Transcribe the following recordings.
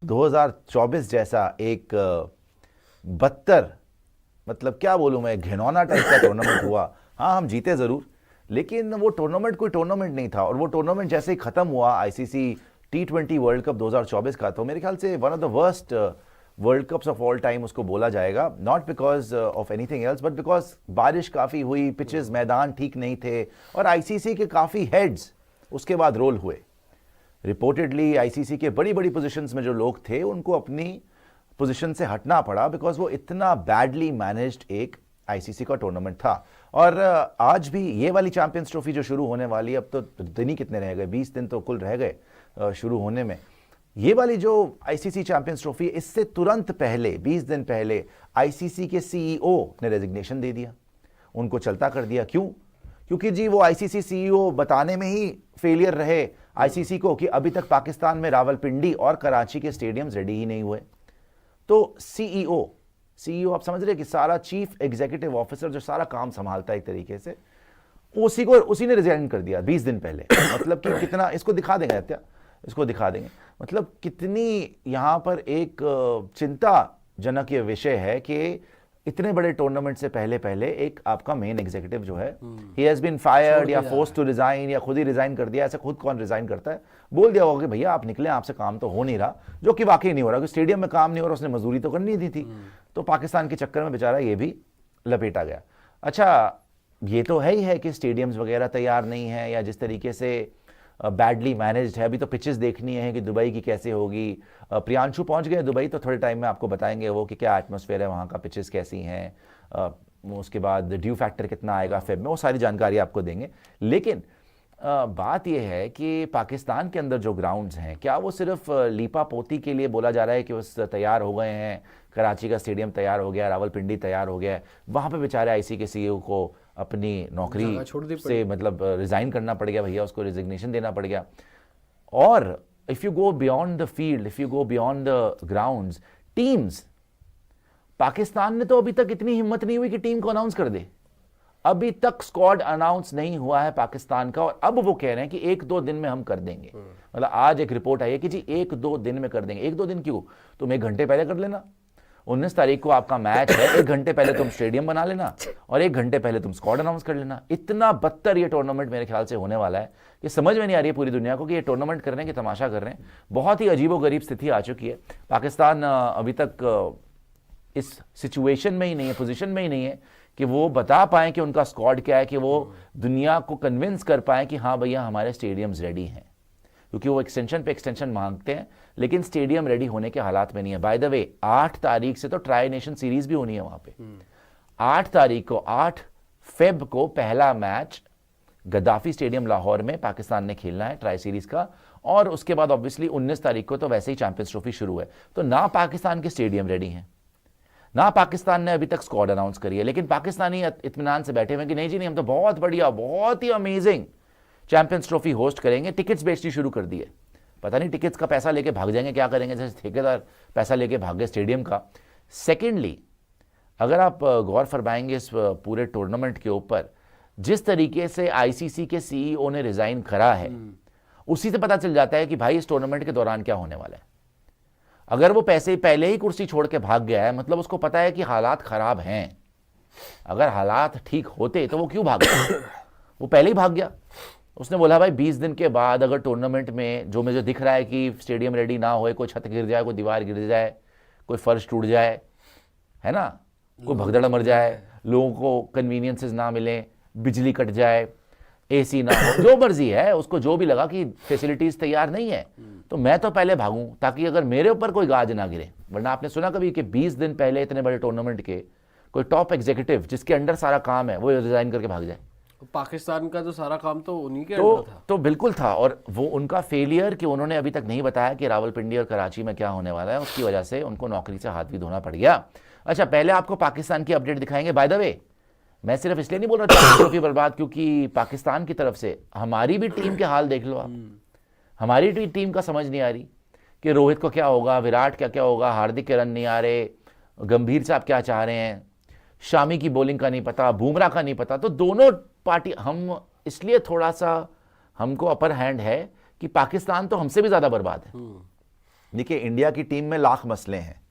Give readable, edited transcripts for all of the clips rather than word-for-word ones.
2024 जैसा एक बदतर, मतलब क्या बोलूं मैं, घिनौना टाइप का टूर्नामेंट हुआ। हाँ, हम जीते जरूर, लेकिन वो टूर्नामेंट कोई टूर्नामेंट नहीं था। और वो टूर्नामेंट जैसे ही खत्म हुआ आईसीसी T20 वर्ल्ड कप 2024 का, तो मेरे ख्याल से one of the worst world cups of all time उसको बोला जाएगा। Not because of anything else, but because बारिश काफ़ी हुई, पिचेस मैदान ठीक नहीं थे, और आईसीसी के काफ़ी हेड्स उसके बाद रोल हुए। रिपोर्टेडली आईसीसी के बड़ी बड़ी पोजीशंस में जो लोग थे उनको अपनी पोजीशन से हटना पड़ा, बिकॉज वो इतना बैडली मैनेज्ड एक आईसीसी का टूर्नामेंट था। और आज भी ये वाली चैंपियंस ट्रॉफी जो शुरू होने वाली, अब तो दिन ही कितने रह गए, 20 दिन तो कुल रह गए शुरू होने में। ये वाली जो आईसीसी चैंपियंस ट्रॉफी, इससे तुरंत पहले 20 दिन पहले आईसीसी के सीईओ ने रेजिग्नेशन दे दिया, उनको चलता कर दिया। क्यों? क्योंकि जी वो आईसीसी सीईओ बताने में ही फेलियर रहे आईसीसी को कि अभी तक पाकिस्तान में रावलपिंडी और कराची के स्टेडियम्स रेडी ही नहीं हुए। तो सीईओ आप समझ रहे कि सारा चीफ एग्जीक्यूटिव ऑफिसर जो सारा काम संभालता है एक तरीके से, उसी ने रिजाइन कर दिया 20 दिन पहले। मतलब कि कितना, इसको दिखा देंगे हत्या, इसको दिखा देंगे, मतलब कितनी यहां पर एक चिंताजनक ये विषय है कि इतने बड़े टूर्नामेंट से पहले एक आपका मेन एग्जीक्यूटिव जो है, ही हैज बीन फायर्ड या फोर्स्ड टू रिजाइन या खुद ही रिजाइन कर दिया। ऐसा खुद कौन रिजाइन करता है? बोल दिया होगा कि भैया आप निकले, आपसे काम तो हो नहीं रहा, जो कि वाकई नहीं हो रहा, क्योंकि स्टेडियम में काम नहीं हो रहा, उसने मजदूरी तो करनी दी थी। तो पाकिस्तान के चक्कर में बेचारा ये भी लपेटा गया। अच्छा, ये तो है ही है कि स्टेडियम्स वगैरह तैयार नहीं है, या जिस तरीके से बैडली मैनेज्ड है। अभी तो पिचेस देखनी है कि दुबई की कैसे होगी। प्रियांशु पहुंच गए दुबई, तो थोड़े टाइम में आपको बताएंगे वो कि क्या एटमॉस्फेयर है वहाँ का, पिचेस कैसी हैं, उसके बाद ड्यू फैक्टर कितना आएगा फेब में, वो सारी जानकारी आपको देंगे। लेकिन बात यह है कि पाकिस्तान के अंदर जो ग्राउंड्स हैं, क्या वो सिर्फ लीपा पोती के लिए बोला जा रहा है कि बस तैयार हो गए हैं, कराची का स्टेडियम तैयार हो गया, रावलपिंडी तैयार हो गया, वहाँ पे बेचारे आईसी के सीईओ को अपनी नौकरी से मतलब रिजाइन करना पड़ गया, भैया उसको रिजिग्नेशन देना पड़ गया। और if you go beyond the field, if you go beyond the grounds, teams, Pakistan ने तो अभी तक इतनी हिम्मत नहीं हुई कि टीम को अनाउंस कर दे। अभी तक स्क्वाड अनाउंस नहीं हुआ है पाकिस्तान का, और अब वो कह रहे हैं कि 1-2 दिन में हम कर देंगे। मतलब आज एक रिपोर्ट आई है कि जी 1-2 दिन में कर देंगे। 1-2 दिन क्यों? तुम 1 घंटे पहले कर लेना। 19 तारीख को आपका मैच है, 1 घंटे पहले तुम स्टेडियम बना लेना और 1 घंटे पहले तुम स्क्वाड अनाउंस कर लेना। इतना बदतर ये टूर्नामेंट मेरे ख्याल से होने वाला है कि समझ में नहीं आ रही है पूरी दुनिया को कि ये टूर्नामेंट कर रहे हैं कि तमाशा कर रहे हैं। बहुत ही अजीबोगरीब स्थिति आ चुकी है। पाकिस्तान अभी तक इस सिचुएशन में ही नहीं है, पोजीशन में ही नहीं है कि वो बता पाएं कि उनका स्क्वाड क्या है, कि वो दुनिया को कन्विंस कर पाएं कि हाँ भैया हमारे स्टेडियम्स रेडी हैं। क्योंकि वो एक्सटेंशन पे एक्सटेंशन मांगते हैं, लेकिन स्टेडियम रेडी होने के हालात में नहीं है। बाय द वे 8 तारीख से तो ट्राई नेशन सीरीज भी होनी है वहां पे। 8 तारीख को, 8 फेब को पहला मैच गद्दाफी स्टेडियम लाहौर में पाकिस्तान ने खेलना है ट्राई सीरीज का, और उसके बाद ऑब्वियसली 19 तारीख को तो वैसे ही चैंपियंस ट्रॉफी शुरू है। तो ना पाकिस्तान के स्टेडियम रेडी हैं, ना पाकिस्तान ने अभी तक स्क्वाड अनाउंस करी है, लेकिन पाकिस्तानी इत्मीनान से बैठे हुए कि नहीं जी नहीं, हम तो बहुत बढ़िया, बहुत ही अमेजिंग चैंपियंस ट्रॉफी होस्ट करेंगे। टिकट्स बेचनी शुरू कर दी है। पता नहीं टिकट्स का पैसा लेके भाग जाएंगे, क्या करेंगे, जैसे ठेकेदार पैसा लेके भाग गए स्टेडियम का। सेकेंडली, अगर आप गौर फरमाएंगे इस पूरे टूर्नामेंट के ऊपर, जिस तरीके से आईसीसी के सीईओ ने रिजाइन करा है, उसी से पता चल जाता है कि भाई इस टूर्नामेंट के दौरान क्या होने वाला है। अगर वो पैसे पहले ही कुर्सी छोड़ के भाग गया है, मतलब उसको पता है कि हालात खराब हैं। अगर हालात ठीक होते तो वो क्यों भाग गया? वो पहले ही भाग गया। उसने बोला भाई 20 दिन के बाद अगर टूर्नामेंट में जो मुझे दिख रहा है कि स्टेडियम रेडी ना होए, कोई छत गिर जाए, कोई दीवार गिर जाए, कोई फर्श टूट जाए, है ना, कोई भगदड़ मर जाए, लोगों को कन्वीनियंसेस ना मिले, बिजली कट जाए, एसी ना हो, जो मर्जी है उसको, जो भी लगा कि फैसिलिटीज तैयार नहीं है, तो मैं तो पहले भागूं ताकि अगर मेरे ऊपर कोई गाज ना गिरे। वरना आपने सुना कभी कि 20 दिन पहले इतने बड़े टूर्नामेंट के कोई टॉप एग्जीक्यूटिव जिसके अंडर सारा काम है वो रिजाइन करके भाग जाए? पाकिस्तान का जो सारा काम तो उन्हीं के अंडर था। तो बिल्कुल था, और वो उनका फेलियर कि उन्होंने अभी तक नहीं बताया कि रावलपिंडी और कराची में क्या होने वाला है, उसकी वजह से उनको नौकरी से हाथ भी धोना पड़ गया। अच्छा, पहले आपको पाकिस्तान की अपडेट दिखाएंगे। बाय द वे, मैं सिर्फ इसलिए नहीं बोल रहा था ट्रॉफी बर्बाद, क्योंकि पाकिस्तान की तरफ से हमारी भी टीम के हाल देख लो आप। हमारी टीम का समझ नहीं आ रही कि रोहित को क्या होगा, विराट का क्या होगा, हार्दिक के रन नहीं आ रहे, गंभीर साहब क्या चाह रहे हैं, शामी की बॉलिंग का नहीं पता, बुमराह का नहीं पता। तो दोनों पार्टी, हम इसलिए थोड़ा सा हमको अपर हैंड है कि पाकिस्तान तो हमसे भी ज्यादा बर्बाद है। देखिए इंडिया की टीम में लाख मसले हैं।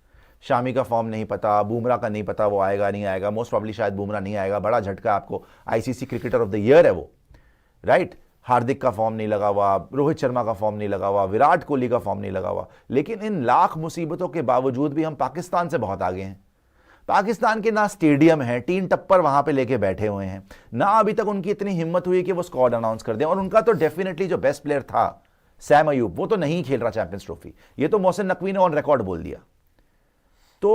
शामी का फॉर्म नहीं पता, बुमराह का नहीं पता, वो आएगा नहीं आएगा, मोस्ट प्रॉब्ली शायद बुमराह नहीं आएगा, बड़ा झटका आपको, ICC cricketer of the year है वो, राइट। हार्दिक का फॉर्म नहीं लगा हुआ, रोहित शर्मा का फॉर्म नहीं लगा हुआ, विराट कोहली का फॉर्म नहीं लगा हुआ, लेकिन इन लाख मुसीबतों के बावजूद भी हम पाकिस्तान से बहुत आगे हैं। पाकिस्तान के ना स्टेडियम है, 3 टप्पर वहां पे लेके बैठे हुए हैं, ना अभी तक उनकी इतनी हिम्मत हुई कि वो स्क्वाड अनाउंस कर दें। और उनका तो डेफिनेटली जो बेस्ट प्लेयर था सैम अयूब, वो तो नहीं खेल रहा चैंपियंस ट्रॉफी, ये तो मोहसिन नकवी ने ऑन रिकॉर्ड बोल दिया। तो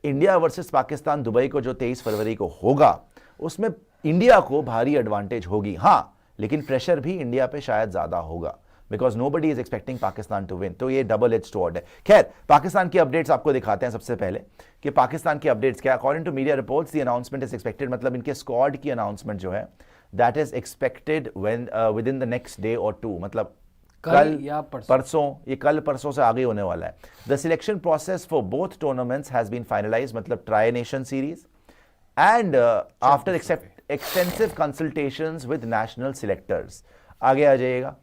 इंडिया वर्सेस पाकिस्तान दुबई को जो 23 फरवरी को होगा, उसमें इंडिया को भारी एडवांटेज होगी, हाँ, लेकिन प्रेशर भी इंडिया पे शायद ज्यादा होगा, because nobody is expecting Pakistan to win. तो ये डबल एज स्वॉर्ड है। खैर, पाकिस्तान की अपडेट्स आपको दिखाते हैं सबसे पहले कि पाकिस्तान की अपडेट्स क्या। According to media reports the announcement is expected, मतलब इनके स्क्वाड की अनाउंसमेंट जो है that is expected within the next day और 2, मतलब कल या परसों, ये कल परसों से आगे होने वाला है। The selection process for both tournaments has been finalised, मतलब tri nation series and after extensive consultations with national selectors. आगे आ जाइएगा।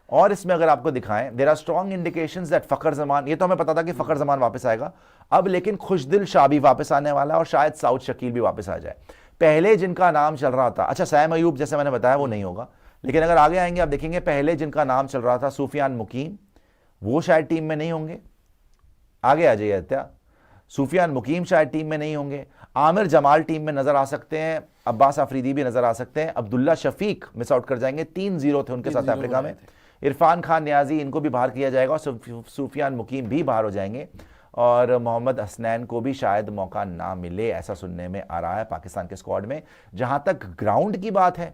और इसमें अगर आपको दिखाएं, there are strong indications that Fakhar Zaman, ये तो हमें पता था कि फखर जमान वापस आएगा, अब लेकिन खुशदिल शाह भी वापस आने वाला है और शायद साउथ शकील भी वापस आ जाए। पहले जिनका नाम चल रहा था, अच्छा सैम अयूब जैसे मैंने बताया वो नहीं होगा, लेकिन अगर आगे आएंगे आप देखेंगे पहले जिनका नाम चल रहा था सुफियान मुकीम, वो शायद टीम में नहीं होंगे। आगे आ जाइए हत्या, सुफियान मुकीम शायद टीम में नहीं होंगे, आमिर जमाल टीम में नजर आ सकते हैं, अब्बास अफरीदी भी नजर आ सकते हैं, अब्दुल्ला शफीक मिस आउट कर जाएंगे, 3-0 थे उनके साउथ अफ्रीका में, इरफान खान न्याजी इनको भी बाहर किया जाएगा और सुफियान मुकीम भी बाहर हो जाएंगे, और मोहम्मद हसनैन को भी शायद मौका ना मिले, ऐसा सुनने में आ रहा है पाकिस्तान के स्क्वाड में। जहां तक ग्राउंड की बात है,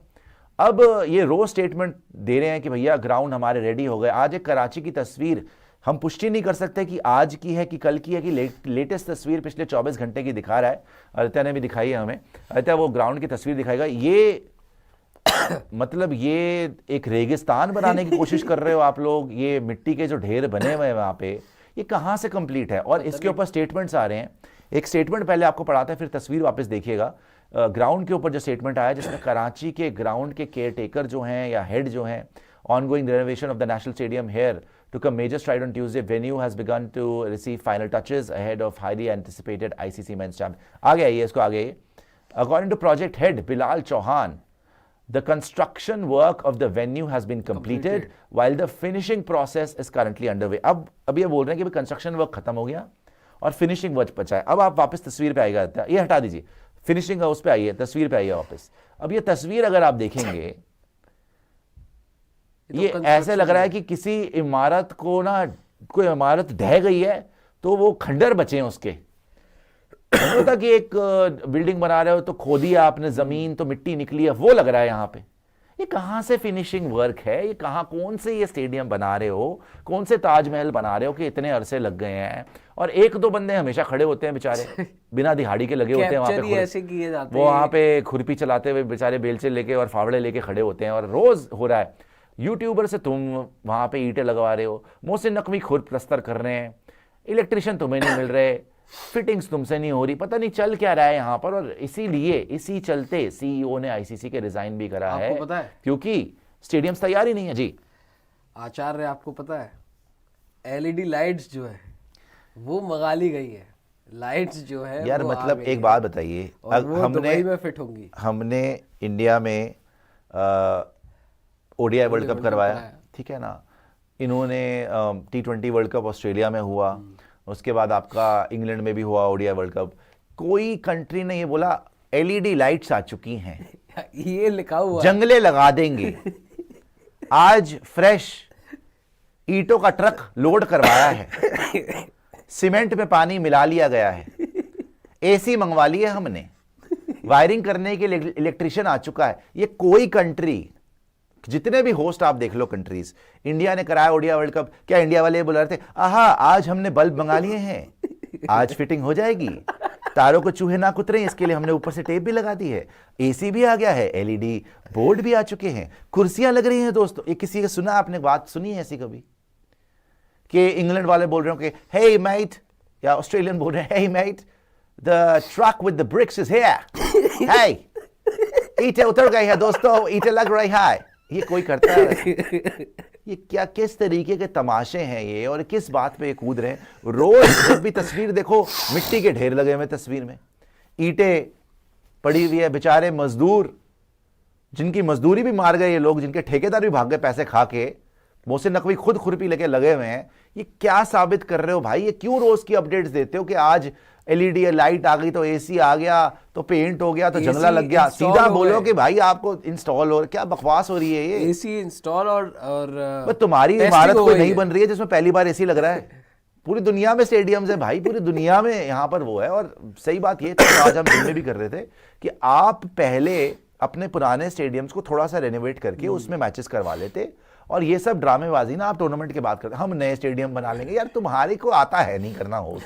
अब ये रोज स्टेटमेंट दे रहे हैं कि भैया ग्राउंड हमारे रेडी हो गए। आज एक कराची की तस्वीर हम पुष्टि नहीं कर सकते कि आज की है कि कल की है, कि लेटेस्ट तस्वीर पिछले 24 घंटे की दिखा रहा है, अदित्य ने भी दिखाई है हमें, अदित्य वो ग्राउंड की तस्वीर दिखाएगा। ये मतलब ये एक रेगिस्तान बनाने की कोशिश कर रहे हो आप लोग, ये मिट्टी के जो ढेर बने हुए हैं वहां पे, ये कहां से कंप्लीट है? और इसके ऊपर स्टेटमेंट्स आ रहे हैं। एक स्टेटमेंट पहले आपको पढ़ाते हैं, फिर तस्वीर वापस देखिएगा। ग्राउंड के ऊपर जो स्टेटमेंट आया, जिसमें कराची के ग्राउंड के केयर टेकर जो हैं या हेड जो हैं, ongoing renovation of the national stadium here took a major stride on Tuesday. Venue has begun to receive final touches ahead of highly anticipated ICC Men's Champ. आगे आइए, इसको आगे आइए। According to project head Bilal Chauhan, the construction work of the venue has been completed while the finishing process is currently underway. अब ये बोल रहे हैं कि कंस्ट्रक्शन वर्क खत्म हो गया और फिनिशिंग वर्क बचा है। अब आप वापस तस्वीर पे आएगा, ये हटा दीजिए, फिनिशिंग उस पे आइए, तस्वीर पे आइए वापस। अब ये तस्वीर अगर आप देखेंगे, ये ऐसे लग रहा है कि किसी इमारत को ना, कोई इमारत ढह गई है तो वो खंडर बचे हैं उसके। होता कि एक बिल्डिंग बना रहे हो तो खोदी आपने जमीन तो मिट्टी निकली है, वो लग रहा है यहाँ पे। ये कहाँ से फिनिशिंग वर्क है? ये कहाँ, कौन से ये स्टेडियम बना रहे हो, कौन से ताजमहल बना रहे हो कि इतने अरसे लग गए हैं? और 1-2 बंदे हमेशा खड़े होते हैं बेचारे, बिना दिहाड़ी के लगे होते हैं वहां पे, ऐसे किए जाते वो वहां पे खुरपी चलाते हुए बेचारे बेलचे लेके और फावड़े लेके खड़े होते हैं। और रोज हो रहा है, यूट्यूबर से तुम वहां पे ईंटें लगवा रहे हो, मोहसिन नकवी खुद प्लस्तर कर रहे हैं, इलेक्ट्रिशियन तुम्हें नहीं मिल रहे, फिटिंग्स तुमसे नहीं हो रही, पता नहीं चल क्या रहा है यहाँ पर। और इसीलिए इसी चलते सीईओ ने आईसीसी के रिजाइन भी करा है, पता है? क्योंकि स्टेडियम्स तैयार ही नहीं है। जी आचार्य, आपको पता है एलईडी लाइट्स जो है वो मंगा ली गई है, लाइट्स जो है यार, मतलब एक बात बताइए, हमने इंडिया में ओडीआई वर्ल्ड कप करवाया, ठीक है ना, इन्होंने T20 वर्ल्ड कप ऑस्ट्रेलिया में हुआ, उसके बाद आपका इंग्लैंड में भी हुआ ओडीआई वर्ल्ड कप। कोई कंट्री ने ये बोला एलईडी लाइट्स आ चुकी हैं, ये लिखा हुआ जंगले लगा देंगे। आज फ्रेश ईंटों का ट्रक लोड करवाया है, सीमेंट में पानी मिला लिया गया है, एसी मंगवा लिया हमने, वायरिंग करने के लिए इलेक्ट्रिशियन आ चुका है। ये कोई कंट्री, जितने भी होस्ट आप देख लो कंट्रीज, इंडिया ने कराया ओडीआई वर्ल्ड कप, क्या इंडिया वाले बुला रहे थे आहा आज हमने बल्ब मंगा लिए हैं, आज फिटिंग हो जाएगी, तारों को चूहे ना कुतरे, इसके लिए हमने ऊपर से टेप भी लगा दी है, एसी भी आ गया है, एलईडी बोर्ड भी आ चुके हैं, कुर्सियां लग रही हैं। दोस्तों, ये किसी का सुना, आपने बात सुनी है ऐसी कभी कि इंग्लैंड वाले बोल रहे हो कि हे मेट, या ऑस्ट्रेलियन बोल रहे हैं hey mate, the truck with the bricks is here, hey ईंटें उतर गई है दोस्तों, ईंटें लग रही है। ये कोई करता है? ये क्या किस तरीके के तमाशे हैं ये, और किस बात पे ये कूद रहे हैं। रोज जब भी तस्वीर देखो मिट्टी के ढेर लगे हुए तस्वीर में, ईंटें पड़ी हुई है, बेचारे मजदूर जिनकी मजदूरी भी मार गए ये लोग, जिनके ठेकेदार भी भाग गए पैसे खा के, मोहसिन नकवी खुद खुरपी लेके लगे हुए हैं। ये क्या साबित कर रहे हो भाई? ये क्यों रोज की अपडेट्स देते हो कि आज एलईडी लाइट आ गई तो एसी आ गया तो पेंट हो गया तो जंगला लग गया? सीधा बोलो कि भाई आपको इंस्टॉल हो, क्या बकवास हो रही है ये? एसी इंस्टॉल और तुम्हारी इमारत कोई नहीं बन रही है जिसमें पहली बार एसी लग रहा है। पूरी दुनिया में स्टेडियम्स है भाई, पूरी दुनिया में यहाँ पर वो है। और सही बात ये थी, आज हम फिल्में भी कर रहे थे कि आप पहले अपने पुराने स्टेडियम्स को थोड़ा सा रेनोवेट करके उसमें मैचेस करवा लेते, और ये सब ड्रामेबाजी ना आप टूर्नामेंट के बाद करते, हम नए स्टेडियम बना लेंगे। यार तुम्हारे को आता है नहीं करना, हो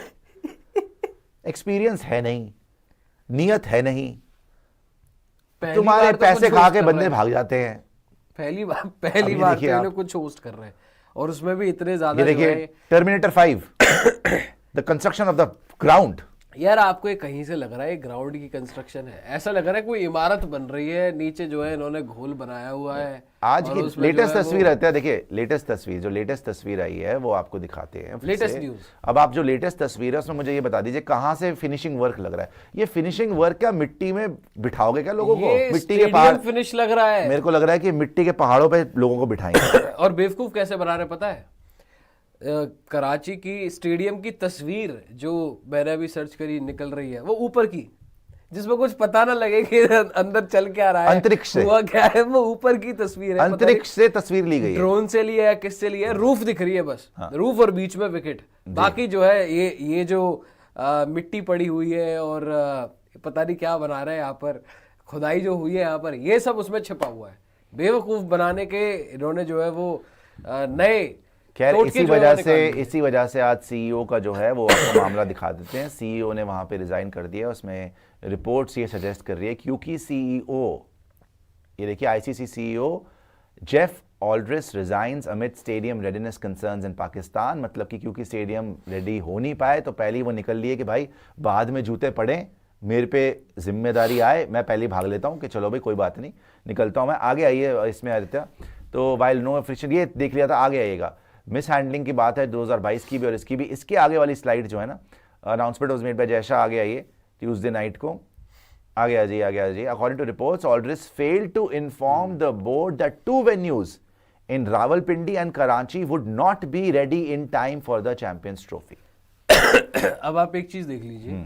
एक्सपीरियंस है नहीं, नियत है नहीं, तुम्हारे पैसे खा के बंदे भाग जाते हैं। पहली बार तो ये लोग कुछ होस्ट कर रहे हैं, और उसमें भी इतने ज्यादा। देखिए terminator 5 the construction of the ground. यार आपको ये कहीं से लग रहा है ग्राउंड की कंस्ट्रक्शन है, ऐसा लग रहा है कोई इमारत बन रही है, नीचे जो है इन्होंने घोल बनाया हुआ है। आज की लेटेस्ट तस्वीर रहता है, देखिए लेटेस्ट तस्वीर आई है वो आपको दिखाते हैं, लेटेस्ट न्यूज। अब आप जो लेटेस्ट तस्वीर है उसमें मुझे ये बता दीजिए कहां से फिनिशिंग वर्क लग रहा है? ये फिनिशिंग वर्क क्या मिट्टी में बिठाओगे क्या लोगों को? मिट्टी के पहाड़ फिनिश लग रहा है, मेरे को लग रहा है कि मिट्टी के पहाड़ों पे लोगों को बिठाएंगे। और बेवकूफ कैसे बना रहे पता है? कराची की स्टेडियम की तस्वीर जो मैंने अभी सर्च करी निकल रही है, वो ऊपर की, जिसमें कुछ पता ना लगे कि अंदर चल क्या रहा है, अंतरिक्ष से हुआ क्या है, वो ऊपर की तस्वीर है। अंतरिक्ष से तस्वीर ली गई है, ड्रोन से लिया है, किससे लिया है? रूफ दिख रही है बस, रूफ और बीच में विकेट, बाकी जो है ये जो मिट्टी पड़ी हुई है और पता नहीं क्या बना रहे हैं यहाँ पर, खुदाई जो हुई है यहाँ पर, ये सब उसमें छिपा हुआ है। बेवकूफ बनाने के इन्होंने जो है वो नए। खैर इसी वजह से आज सीईओ का जो है वो आपको मामला दिखा देते हैं। सीईओ ने वहां पे रिजाइन कर दिया, उसमें रिपोर्ट्स ये सजेस्ट कर रही है क्योंकि सीईओ, ये देखिए ICC CEO Geoff Allardice resigns amid stadium readiness concerns in Pakistan. मतलब कि क्योंकि स्टेडियम रेडी हो नहीं पाए तो पहले ही वो निकल लिए कि भाई बाद में जूते पड़े, मेरे पे जिम्मेदारी आए, मैं पहले भाग लेता हूं कि चलो भाई कोई बात नहीं, निकलता हूं मैं। आगे आइए इसमें आदित्य, तो वाइल नो एफिशिएंट, ये देख लिया था, आगे आइएगा। मिस हैंडलिंग की बात है 2022 की भी और इसकी भी। इसके आगे वाली स्लाइड जो है ना, announcement was made by Jay Shah, आगे आइए, ट्यूसडे नाइट को, आगे आ जाइए। According to reports ऑल्ड्रिस failed to inform the board that 2 venues in Rawalpindi and Karachi would not be ready in time for the Champions Trophy। अब आप एक चीज देख लीजिए,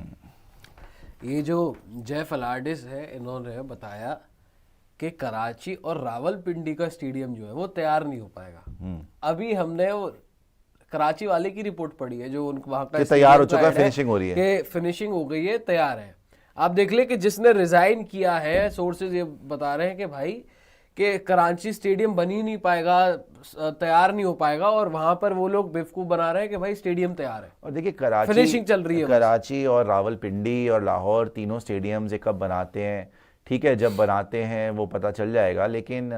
ये जो जेफ अलार्डिस है, इन्होंने बताया कि कराची और रावलपिंडी का स्टेडियम जो है वो तैयार नहीं हो पाएगा। अभी हमने वो कराची वाले की रिपोर्ट पढ़ी है जो उनको वहां का तैयार हो चुका है, फिनिशिंग हो रही है, कि फिनिशिंग हो गई है, तैयार है। आप देख ले कि जिसने रिजाइन किया है, सोर्सेज ये बता रहे हैं कि भाई कि कराची स्टेडियम बन ही नहीं पाएगा, तैयार नहीं हो पाएगा, और वहां पर वो लोग बेवकूफ बना रहे हैं कि भाई स्टेडियम तैयार है। और देखिए कराची फिनिशिंग चल रही है, कराची और रावलपिंडी और लाहौर तीनों स्टेडियम्स कब बनाते हैं, ठीक है, जब बनाते हैं वो पता चल जाएगा, लेकिन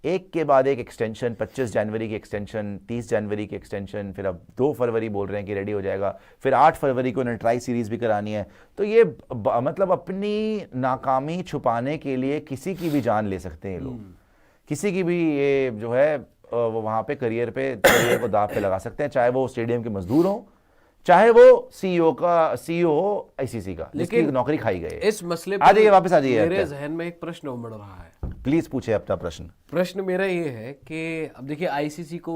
एक के बाद एक एक्सटेंशन, 25 जनवरी की एक्सटेंशन, 30 जनवरी की एक्सटेंशन, फिर अब 2 फरवरी बोल रहे हैं कि रेडी हो जाएगा, फिर 8 फरवरी को उन्हें ट्राई सीरीज भी करानी है। तो ये मतलब अपनी नाकामी छुपाने के लिए किसी की भी जान ले सकते हैं लोग, किसी की भी ये जो है वो वहाँ पे करियर को दाव पे लगा सकते हैं, चाहे वो स्टेडियम के मजदूर हों, चाहे वो सीईओ हो आईसीसी का, जिसकी नौकरी खाई गई। इस मसले पर आ जाइए, वापस आ जाइए। मेरे जहन में एक प्रश्न उमड़ रहा है, प्लीज पूछे अपना प्रश्न। प्रश्न मेरा ये है कि अब देखिए आईसीसी को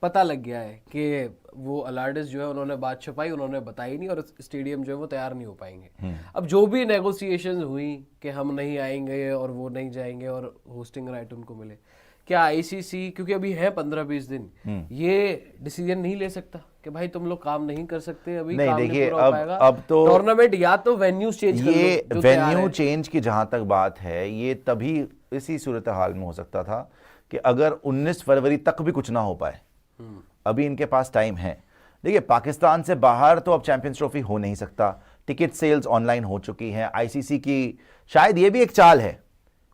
पता लग गया है कि वो अलार्डिस जो है उन्होंने बात छुपाई, उन्होंने बताई नहीं, और स्टेडियम जो है वो तैयार नहीं हो पाएंगे। अब जो भी नेगोशिएशंस हुई कि हम नहीं आएंगे और वो नहीं जाएंगे और होस्टिंग राइट उनको मिले, क्या आईसीसी, क्योंकि अभी है 15-20 दिन, ये डिसीजन नहीं ले सकता कि भाई तुम लोग काम नहीं कर सकते, अभी नहीं, काम देखिए नहीं पूरा हो पाएगा? अब तो टूर्नामेंट या तो वेन्यू चेंज कर लो, ये जो तैयार वेन्यू है। चेंज की जहां तक बात है, ये तभी इसी सूरत हाल में हो सकता था कि अगर 19 फरवरी तक भी कुछ ना हो पाए, अभी इनके पास टाइम है। देखिए पाकिस्तान से बाहर तो अब चैंपियंस ट्रॉफी हो नहीं सकता, टिकट सेल्स ऑनलाइन हो चुकी हैं। आईसीसी की शायद ये भी एक चाल है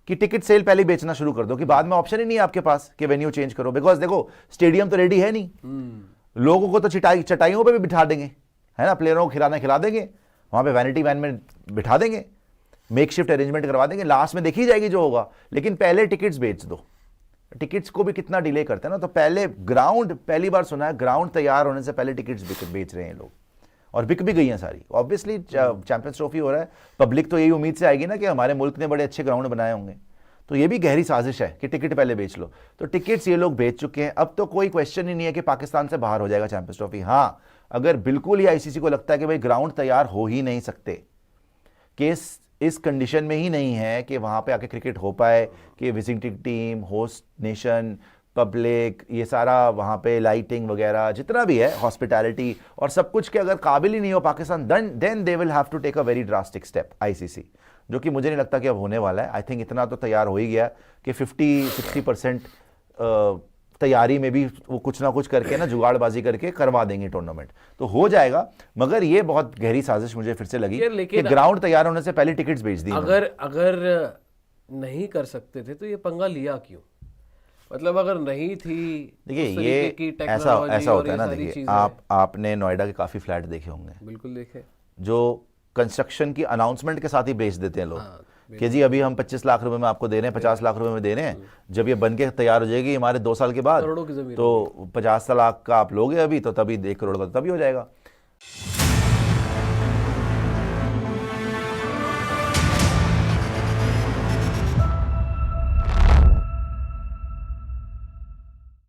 कि टिकट सेल पहले बेचना शुरू कर दो कि बाद में ऑप्शन ही नहीं है आपके पास कि वेन्यू चेंज करो, बिकॉज देखो स्टेडियम तो रेडी है नहीं, लोगों को तो चटाइयों पे भी बिठा देंगे, है ना, प्लेयरों को खिला देंगे, वहां पे वैनिटी वैन में बिठा देंगे, मेक शिफ्ट अरेंजमेंट करवा देंगे, लास्ट में देखी जाएगी जो होगा, लेकिन पहले टिकट्स बेच दो। टिकट्स को भी कितना डिले करते हैं ना। तो पहले ग्राउंड, पहली बार सुना है ग्राउंड तैयार होने से पहले टिकट्स बेच रहे हैं लोग, और बिक भी गई हैं सारी। ऑब्वियसली चैंपियंस ट्रॉफी हो रहा है, पब्लिक तो यही उम्मीद से आएगी ना कि हमारे मुल्क ने बड़े अच्छे ग्राउंड बनाए होंगे, तो ये भी गहरी साजिश है कि टिकट पहले बेच लो। तो टिकट्स ये लोग बेच चुके हैं। अब तो कोई क्वेश्चन ही नहीं है कि पाकिस्तान से बाहर हो जाएगा चैंपियंस ट्रॉफी। हाँ, अगर बिल्कुल ही आईसीसी को लगता है कि भाई ग्राउंड तैयार हो ही नहीं सकते, केस इस कंडीशन में ही नहीं है कि वहां पे आके क्रिकेट हो पाए, कि visiting team, host nation, public, ये सारा वहाँ पे लाइटिंग वगैरह जितना भी है, हॉस्पिटैलिटी और सब कुछ के अगर काबिल ही नहीं हो Pakistan, then they will have to take a very drastic step ICC, जो कि मुझे नहीं लगता कि अब होने वाला है। आई थिंक इतना तो तैयार हो ही गया कि 50-60% तैयारी में भी वो कुछ ना कुछ करके ना जुगाड़बाजी करके करवा देंगे टूर्नामेंट, तो हो जाएगा। मगर ये बहुत गहरी साजिश मुझे फिर से लगी कि ग्राउंड तैयार होने से पहले टिकट्स बेच दी। अगर नहीं कर सकते थे तो ये पंगा लिया क्यों? मतलब अगर नहीं थी, देखिए ये ऐसा होता है ना। देखिए आपने नोएडा के काफी फ्लैट देखे होंगे, बिल्कुल देखे, जो कंस्ट्रक्शन की अनाउंसमेंट के साथ ही बेच देते हैं लोग कि जी अभी हम 25 लाख रुपए में आपको दे रहे हैं, 50 लाख रुपए में दे रहे हैं, जब ये बन के तैयार हो जाएगी हमारे 2 साल के बाद, करोड़ों की जमीन, तो 50 लाख का आप लोगे अभी, तो तभी 1 करोड़ का तभी हो जाएगा।